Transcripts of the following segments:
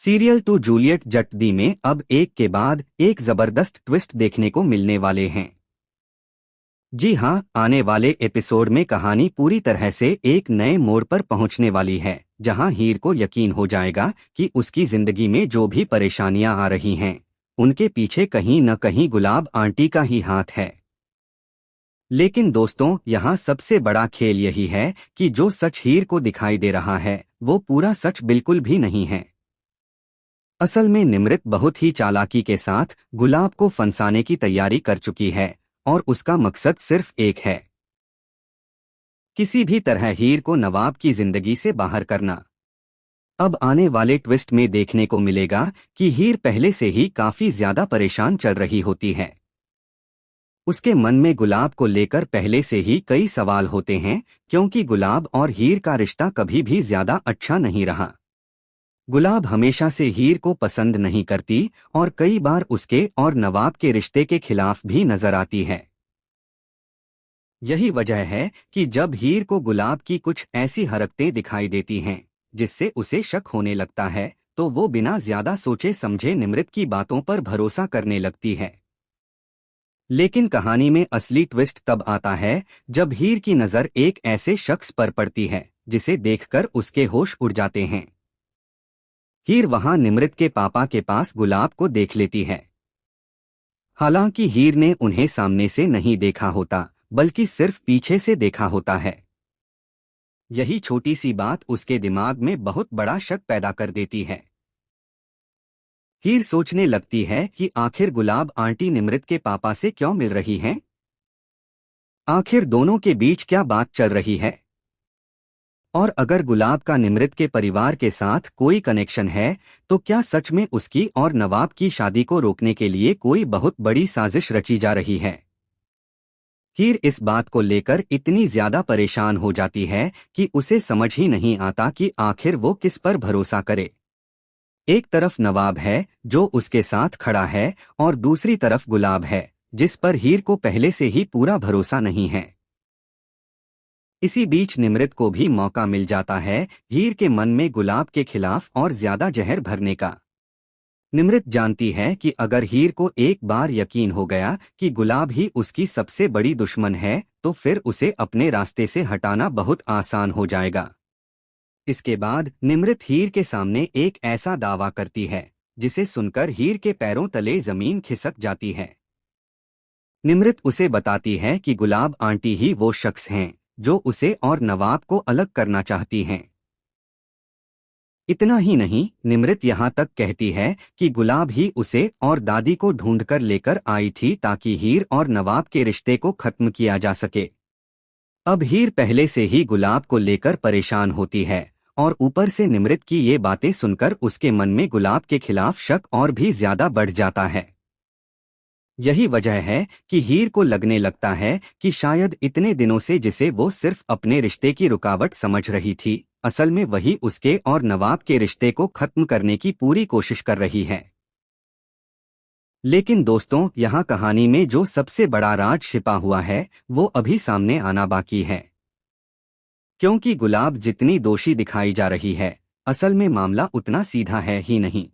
Serial to Juliet जट दी में अब एक के बाद एक जबरदस्त ट्विस्ट देखने को मिलने वाले हैं। जी हाँ, आने वाले एपिसोड में कहानी पूरी तरह से एक नए मोड़ पर पहुंचने वाली है, जहां हीर को यकीन हो जाएगा कि उसकी जिंदगी में जो भी परेशानियां आ रही हैं, उनके पीछे कहीं न कहीं गुलाब आंटी का ही हाथ है। लेकिन दोस्तों, यहाँ सबसे बड़ा खेल यही है कि जो सच हीर को दिखाई दे रहा है, वो पूरा सच बिल्कुल भी नहीं है। असल में निमृत बहुत ही चालाकी के साथ गुलाब को फंसाने की तैयारी कर चुकी है और उसका मकसद सिर्फ एक है, किसी भी तरह हीर को नवाब की जिंदगी से बाहर करना। अब आने वाले ट्विस्ट में देखने को मिलेगा कि हीर पहले से ही काफी ज्यादा परेशान चल रही होती है। उसके मन में गुलाब को लेकर पहले से ही कई सवाल होते हैं, क्योंकि गुलाब और हीर का रिश्ता कभी भी ज्यादा अच्छा नहीं रहा। गुलाब हमेशा से हीर को पसंद नहीं करती और कई बार उसके और नवाब के रिश्ते के खिलाफ भी नजर आती है। यही वजह है कि जब हीर को गुलाब की कुछ ऐसी हरकतें दिखाई देती हैं जिससे उसे शक होने लगता है, तो वो बिना ज्यादा सोचे समझे निमृत की बातों पर भरोसा करने लगती है। लेकिन कहानी में असली ट्विस्ट तब आता है जब हीर की नजर एक ऐसे शख्स पर पड़ती है जिसे देखकर उसके होश उड़ जाते हैं। हीर वहां निमृत के पापा के पास गुलाब को देख लेती है। हालांकि हीर ने उन्हें सामने से नहीं देखा होता, बल्कि सिर्फ पीछे से देखा होता है। यही छोटी सी बात उसके दिमाग में बहुत बड़ा शक पैदा कर देती है। हीर सोचने लगती है कि आखिर गुलाब आंटी निमृत के पापा से क्यों मिल रही हैं? आखिर दोनों के बीच क्या बात चल रही है? और अगर गुलाब का निमृत के परिवार के साथ कोई कनेक्शन है, तो क्या सच में उसकी और नवाब की शादी को रोकने के लिए कोई बहुत बड़ी साजिश रची जा रही है? हीर इस बात को लेकर इतनी ज्यादा परेशान हो जाती है कि उसे समझ ही नहीं आता कि आखिर वो किस पर भरोसा करे। एक तरफ नवाब है जो उसके साथ खड़ा है, और दूसरी तरफ गुलाब है जिस पर हीर को पहले से ही पूरा भरोसा नहीं है। इसी बीच निमृत को भी मौका मिल जाता है हीर के मन में गुलाब के खिलाफ और ज्यादा जहर भरने का। निमृत जानती है कि अगर हीर को एक बार यकीन हो गया कि गुलाब ही उसकी सबसे बड़ी दुश्मन है, तो फिर उसे अपने रास्ते से हटाना बहुत आसान हो जाएगा। इसके बाद निमृत हीर के सामने एक ऐसा दावा करती है जिसे सुनकर हीर के पैरों तले जमीन खिसक जाती है। निमृत उसे बताती है कि गुलाब आंटी ही वो शख्स हैं जो उसे और नवाब को अलग करना चाहती हैं। इतना ही नहीं, निमृत यहाँ तक कहती है कि गुलाब ही उसे और दादी को ढूंढकर लेकर आई थी ताकि हीर और नवाब के रिश्ते को खत्म किया जा सके। अब हीर पहले से ही गुलाब को लेकर परेशान होती है, और ऊपर से निमृत की ये बातें सुनकर उसके मन में गुलाब के खिलाफ शक और भी ज्यादा बढ़ जाता है। यही वजह है कि हीर को लगने लगता है कि शायद इतने दिनों से जिसे वो सिर्फ अपने रिश्ते की रुकावट समझ रही थी, असल में वही उसके और नवाब के रिश्ते को खत्म करने की पूरी कोशिश कर रही है। लेकिन दोस्तों, यहाँ कहानी में जो सबसे बड़ा राज छिपा हुआ है, वो अभी सामने आना बाकी है। क्योंकि गुलाब जितनी दोषी दिखाई जा रही है, असल में मामला उतना सीधा है ही नहीं।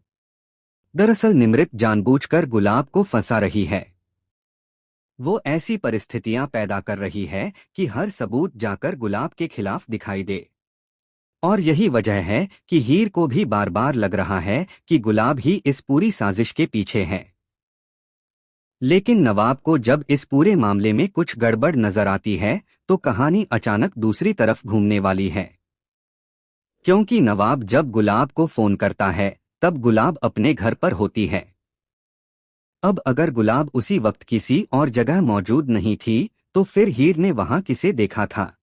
दरअसल निमृत जानबूझकर गुलाब को फंसा रही है। वो ऐसी परिस्थितियां पैदा कर रही है कि हर सबूत जाकर गुलाब के खिलाफ दिखाई दे। और यही वजह है कि हीर को भी बार बार लग रहा है कि गुलाब ही इस पूरी साजिश के पीछे है। लेकिन नवाब को जब इस पूरे मामले में कुछ गड़बड़ नजर आती है, तो कहानी अचानक दूसरी तरफ घूमने वाली है। क्योंकि नवाब जब गुलाब को फोन करता है, तब गुलाब अपने घर पर होती है। अब अगर गुलाब उसी वक्त किसी और जगह मौजूद नहीं थी, तो फिर हीर ने वहां किसे देखा था?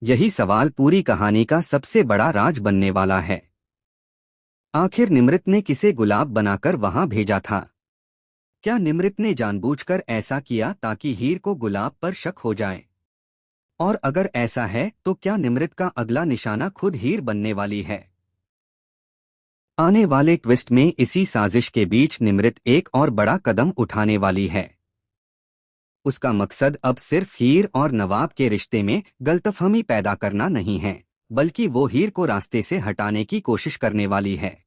यही सवाल पूरी कहानी का सबसे बड़ा राज बनने वाला है। आखिर निमृत ने किसे गुलाब बनाकर वहां भेजा था? क्या निमृत ने जानबूझकर ऐसा किया ताकि हीर को गुलाब पर शक हो जाए? और अगर ऐसा है, तो क्या निमृत का अगला निशाना खुद हीर बनने वाली है? आने वाले ट्विस्ट में इसी साजिश के बीच निमृत एक और बड़ा कदम उठाने वाली है। उसका मकसद अब सिर्फ हीर और नवाब के रिश्ते में गलतफहमी पैदा करना नहीं है, बल्कि वो हीर को रास्ते से हटाने की कोशिश करने वाली है।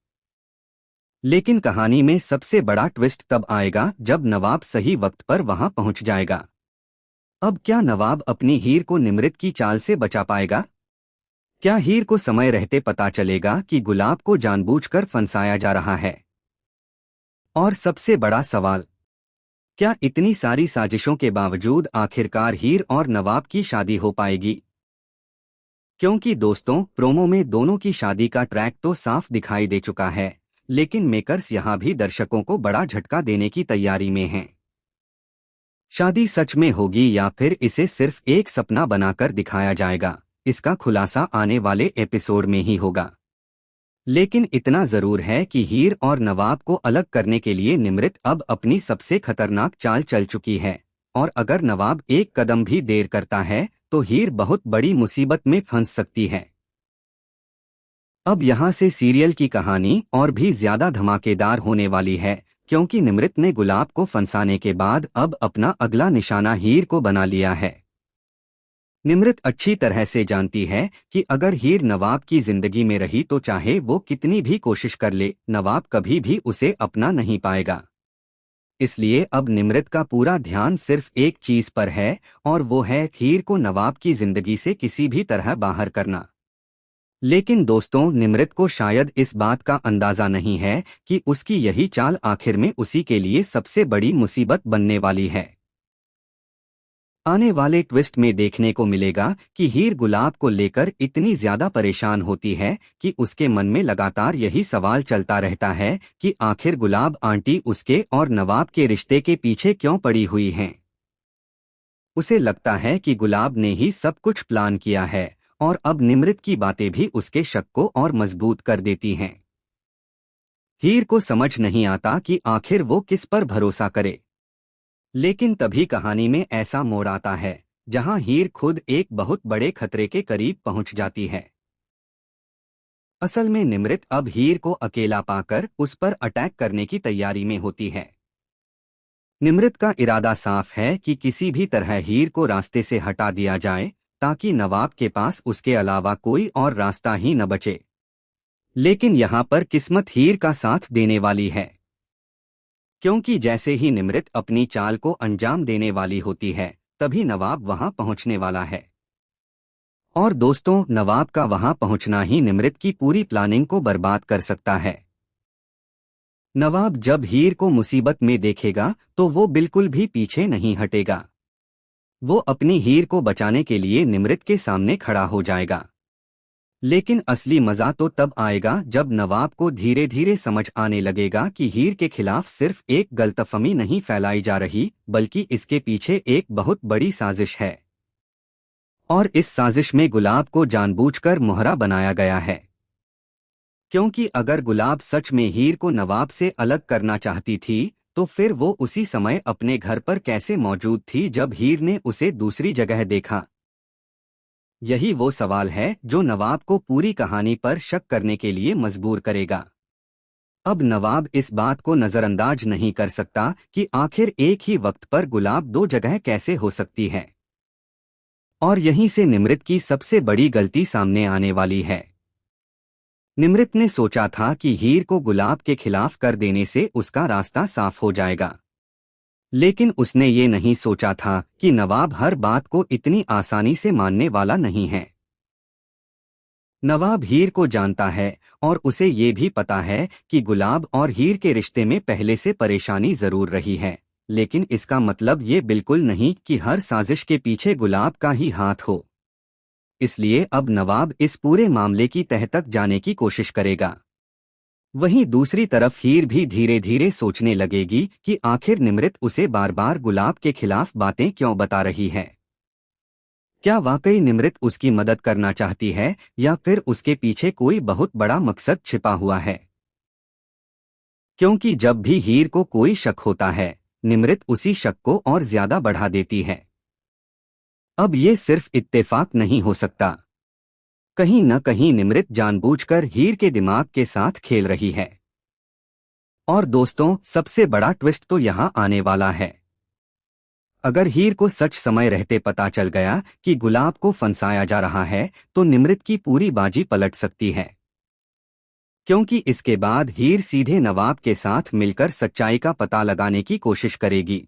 लेकिन कहानी में सबसे बड़ा ट्विस्ट तब आएगा जब नवाब सही वक्त पर वहां पहुंच जाएगा। अब क्या नवाब अपनी हीर को निमृत की चाल से बचा पाएगा? क्या हीर को समय रहते पता चलेगा कि गुलाब को जानबूझकर फंसाया जा रहा है? और सबसे बड़ा सवाल, क्या इतनी सारी साजिशों के बावजूद आखिरकार हीर और नवाब की शादी हो पाएगी? क्योंकि दोस्तों, प्रोमो में दोनों की शादी का ट्रैक तो साफ दिखाई दे चुका है, लेकिन मेकर्स यहां भी दर्शकों को बड़ा झटका देने की तैयारी में हैं। शादी सच में होगी या फिर इसे सिर्फ एक सपना बनाकर दिखाया जाएगा, इसका खुलासा आने वाले एपिसोड में ही होगा। लेकिन इतना जरूर है कि हीर और नवाब को अलग करने के लिए निमृत अब अपनी सबसे खतरनाक चाल चल चुकी है, और अगर नवाब एक कदम भी देर करता है तो हीर बहुत बड़ी मुसीबत में फंस सकती है। अब यहाँ से सीरियल की कहानी और भी ज्यादा धमाकेदार होने वाली है, क्योंकि निमृत ने गुलाब को फंसाने के बाद अब अपना अगला निशाना हीर को बना लिया है। निमृत अच्छी तरह से जानती है कि अगर हीर नवाब की जिंदगी में रही तो चाहे वो कितनी भी कोशिश कर ले, नवाब कभी भी उसे अपना नहीं पाएगा। इसलिए अब निमृत का पूरा ध्यान सिर्फ एक चीज पर है, और वो है हीर को नवाब की जिंदगी से किसी भी तरह बाहर करना। लेकिन दोस्तों, निमृत को शायद इस बात का अंदाजा नहीं है कि उसकी यही चाल आखिर में उसी के लिए सबसे बड़ी मुसीबत बनने वाली है। आने वाले ट्विस्ट में देखने को मिलेगा कि हीर गुलाब को लेकर इतनी ज्यादा परेशान होती है कि उसके मन में लगातार यही सवाल चलता रहता है कि आखिर गुलाब आंटी उसके और नवाब के रिश्ते के पीछे क्यों पड़ी हुई हैं। उसे लगता है कि गुलाब ने ही सब कुछ प्लान किया है, और अब निमृत की बातें भी उसके शक को और मजबूत कर देती हैं। हीर को समझ नहीं आता कि आखिर वो किस पर भरोसा करे। लेकिन तभी कहानी में ऐसा मोड़ आता है जहां हीर खुद एक बहुत बड़े खतरे के करीब पहुंच जाती है। असल में निमृत अब हीर को अकेला पाकर उस पर अटैक करने की तैयारी में होती है। निमृत का इरादा साफ है कि किसी भी तरह हीर को रास्ते से हटा दिया जाए, ताकि नवाब के पास उसके अलावा कोई और रास्ता ही न बचे। लेकिन यहाँ पर किस्मत हीर का साथ देने वाली है, क्योंकि जैसे ही निमृत अपनी चाल को अंजाम देने वाली होती है, तभी नवाब वहां पहुंचने वाला है। और दोस्तों, नवाब का वहां पहुंचना ही निमृत की पूरी प्लानिंग को बर्बाद कर सकता है। नवाब जब हीर को मुसीबत में देखेगा तो वो बिल्कुल भी पीछे नहीं हटेगा। वो अपनी हीर को बचाने के लिए निमृत के सामने खड़ा हो जाएगा। लेकिन असली मजा तो तब आएगा जब नवाब को धीरे धीरे समझ आने लगेगा कि हीर के खिलाफ सिर्फ एक गलतफहमी नहीं फैलाई जा रही, बल्कि इसके पीछे एक बहुत बड़ी साजिश है। और इस साजिश में गुलाब को जानबूझकर मोहरा बनाया गया है। क्योंकि अगर गुलाब सच में हीर को नवाब से अलग करना चाहती थी, तो फिर वो उसी समय अपने घर पर कैसे मौजूद थी जब हीर ने उसे दूसरी जगह देखा? यही वो सवाल है जो नवाब को पूरी कहानी पर शक करने के लिए मजबूर करेगा। अब नवाब इस बात को नजरअंदाज नहीं कर सकता कि आखिर एक ही वक्त पर गुलाब दो जगह कैसे हो सकती है। और यहीं से निमृत की सबसे बड़ी गलती सामने आने वाली है। निमृत ने सोचा था कि हीर को गुलाब के खिलाफ कर देने से उसका रास्ता साफ हो जाएगा। लेकिन उसने ये नहीं सोचा था कि नवाब हर बात को इतनी आसानी से मानने वाला नहीं है। नवाब हीर को जानता है, और उसे ये भी पता है कि गुलाब और हीर के रिश्ते में पहले से परेशानी जरूर रही है, लेकिन इसका मतलब ये बिल्कुल नहीं कि हर साजिश के पीछे गुलाब का ही हाथ हो। इसलिए अब नवाब इस पूरे मामले की तह तक जाने की कोशिश करेगा। वहीं दूसरी तरफ हीर भी धीरे धीरे सोचने लगेगी कि आखिर निमृत उसे बार बार गुलाब के खिलाफ बातें क्यों बता रही है। क्या वाकई निमृत उसकी मदद करना चाहती है, या फिर उसके पीछे कोई बहुत बड़ा मकसद छिपा हुआ है? क्योंकि जब भी हीर को कोई शक होता है, निमृत उसी शक को और ज्यादा बढ़ा देती है। अब ये सिर्फ इत्तेफाक नहीं हो सकता। कहीं न कहीं निमृत जानबूझकर हीर के दिमाग के साथ खेल रही है। और दोस्तों, सबसे बड़ा ट्विस्ट तो यहाँ आने वाला है। अगर हीर को सच समय रहते पता चल गया कि गुलाब को फंसाया जा रहा है, तो निमृत की पूरी बाजी पलट सकती है। क्योंकि इसके बाद हीर सीधे नवाब के साथ मिलकर सच्चाई का पता लगाने की कोशिश करेगी।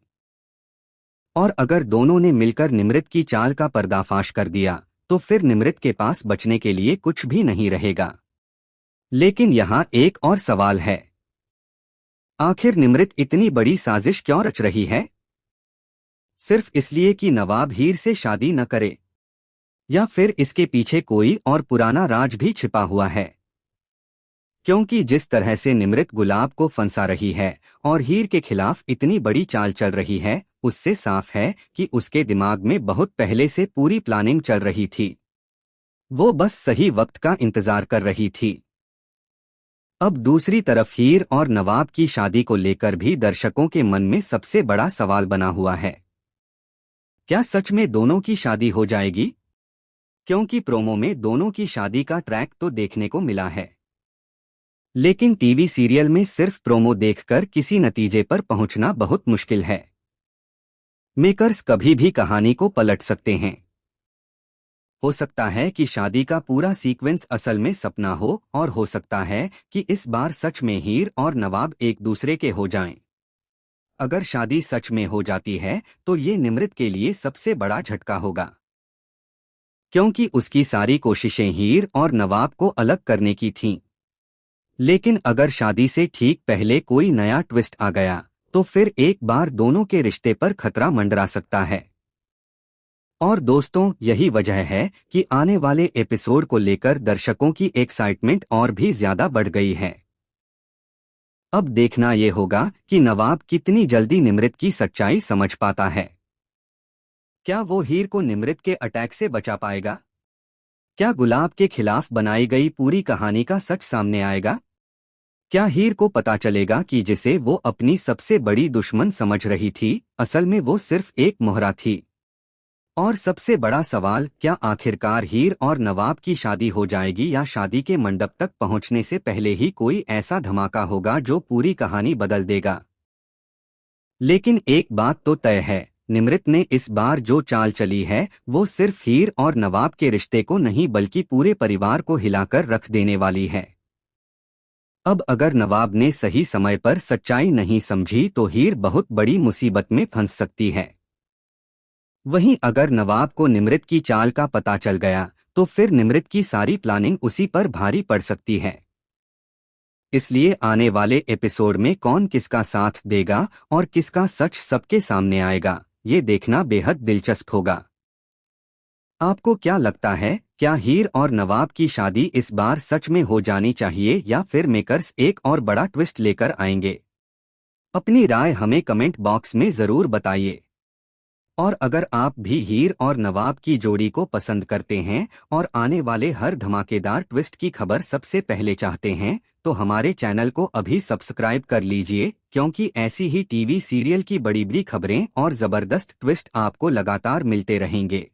और अगर दोनों ने मिलकर निमृत की चाल का पर्दाफाश कर दिया तो फिर निमृत के पास बचने के लिए कुछ भी नहीं रहेगा। लेकिन यहाँ एक और सवाल है, आखिर निमृत इतनी बड़ी साजिश क्यों रच रही है? सिर्फ इसलिए कि नवाब हीर से शादी न करे, या फिर इसके पीछे कोई और पुराना राज भी छिपा हुआ है? क्योंकि जिस तरह से निमृत गुलाब को फंसा रही है और हीर के खिलाफ इतनी बड़ी चाल चल रही है, उससे साफ है कि उसके दिमाग में बहुत पहले से पूरी प्लानिंग चल रही थी। वो बस सही वक्त का इंतजार कर रही थी। अब दूसरी तरफ हीर और नवाब की शादी को लेकर भी दर्शकों के मन में सबसे बड़ा सवाल बना हुआ है। क्या सच में दोनों की शादी हो जाएगी? क्योंकि प्रोमो में दोनों की शादी का ट्रैक तो देखने को मिला है, लेकिन टीवी सीरियल में सिर्फ प्रोमो देखकर किसी नतीजे पर पहुंचना बहुत मुश्किल है। मेकर्स कभी भी कहानी को पलट सकते हैं। हो सकता है कि शादी का पूरा सीक्वेंस असल में सपना हो, और हो सकता है कि इस बार सच में हीर और नवाब एक दूसरे के हो जाएं। अगर शादी सच में हो जाती है तो ये निमृत के लिए सबसे बड़ा झटका होगा, क्योंकि उसकी सारी कोशिशें हीर और नवाब को अलग करने की थीं। लेकिन अगर शादी से ठीक पहले कोई नया ट्विस्ट आ गया तो फिर एक बार दोनों के रिश्ते पर खतरा मंडरा सकता है। और दोस्तों, यही वजह है कि आने वाले एपिसोड को लेकर दर्शकों की एक्साइटमेंट और भी ज्यादा बढ़ गई है। अब देखना ये होगा कि नवाब कितनी जल्दी निमृत की सच्चाई समझ पाता है। क्या वो हीर को निमृत के अटैक से बचा पाएगा? क्या गुलाब के खिलाफ बनाई गई पूरी कहानी का सच सामने आएगा? क्या हीर को पता चलेगा कि जिसे वो अपनी सबसे बड़ी दुश्मन समझ रही थी, असल में वो सिर्फ एक मोहरा थी? और सबसे बड़ा सवाल, क्या आखिरकार हीर और नवाब की शादी हो जाएगी, या शादी के मंडप तक पहुंचने से पहले ही कोई ऐसा धमाका होगा जो पूरी कहानी बदल देगा? लेकिन एक बात तो तय है, निमृत ने इस बार जो चाल चली है वो सिर्फ हीर और नवाब के रिश्ते को नहीं बल्कि पूरे परिवार को हिलाकर रख देने वाली है। अब अगर नवाब ने सही समय पर सच्चाई नहीं समझी तो हीर बहुत बड़ी मुसीबत में फंस सकती है। वहीं अगर नवाब को निमृत की चाल का पता चल गया तो फिर निमृत की सारी प्लानिंग उसी पर भारी पड़ सकती है। इसलिए आने वाले एपिसोड में कौन किसका साथ देगा और किसका सच सबके सामने आएगा, ये देखना बेहद दिलचस्प होगा। आपको क्या लगता है, क्या हीर और नवाब की शादी इस बार सच में हो जानी चाहिए, या फिर मेकर्स एक और बड़ा ट्विस्ट लेकर आएंगे? अपनी राय हमें कमेंट बॉक्स में जरूर बताइए। और अगर आप भी हीर और नवाब की जोड़ी को पसंद करते हैं और आने वाले हर धमाकेदार ट्विस्ट की खबर सबसे पहले चाहते हैं, तो हमारे चैनल को अभी सब्सक्राइब कर लीजिए, क्योंकि ऐसी ही टीवी सीरियल की बड़ी बड़ी खबरें और जबरदस्त ट्विस्ट आपको लगातार मिलते रहेंगे।